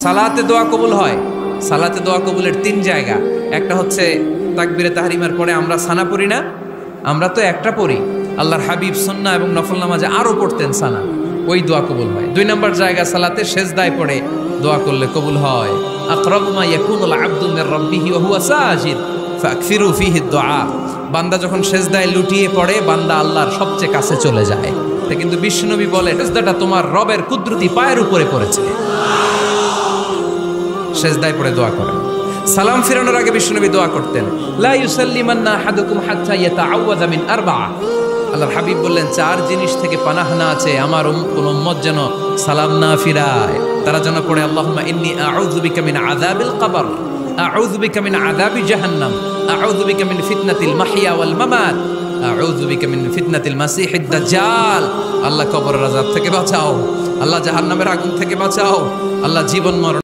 সালাতে দোয়া কবুল হয়। সালাতে দোয়া কবুলের 3 জায়গা। একটা হচ্ছে তাকবীরে তাহরিমার পরে আমরা সানা পড়ি না, আমরা তো একটা পড়ি। আল্লাহর হাবিব সুন্নাহ এবং নফল নামাজে আরো পড়তেন সানা, ওই দোয়া কবুল হয়। 2 নম্বর জায়গা সালাতে সেজদায় পড়ে দোয়া করলে কবুল হয়। আকরাবু মা ইয়াকুনুল আবদু মির রাব্বিহি ওয়া হুয়া সাজিদ ফাকফিরু ফিহি দুআ। বান্দা যখন সেজদায় লুটিয়ে পড়ে বান্দা আল্লাহর সবচেয়ে কাছে চলে যায়। তা কিন্তু বিশ্বনবী বলে সেজদাটা তোমার রবের কুদরতি পায়ের উপরে পড়েছে। সেজদায় পড়ে দোয়া করেন। সালাম ফিরানোর আগে বিশ্বনবী দোয়া করতেন, লা ইউসাল্লিমান্না আহাদুকুম হাত্তা ইয়াতাআওয়াযা মিন আরবা'a। আল্লাহর হাবিব বললেন 4 জিনিস থেকে পানাহ না আছে আমার কোন উম্মত যেন সালাম না ফিরায়। তারা যেন পড়ে আল্লাহুম্মা ইন্নী আউযু বিকা মিন আযাবিল কবর, আউযু বিকা মিন আযাবি জাহান্নাম, আউযু বিকা মিন ফিতনাতিল মাহইয়া ওয়াল মামাত, আউযু বিকা মিন ফিতনাতিল মাসিহিদ দাজ্জাল। আল্লাহ কবরের আযাব থেকে বাঁচাও, আল্লাহ জাহান্নামের আগুন থেকে বাঁচাও, আল্লাহ জীবন মরণ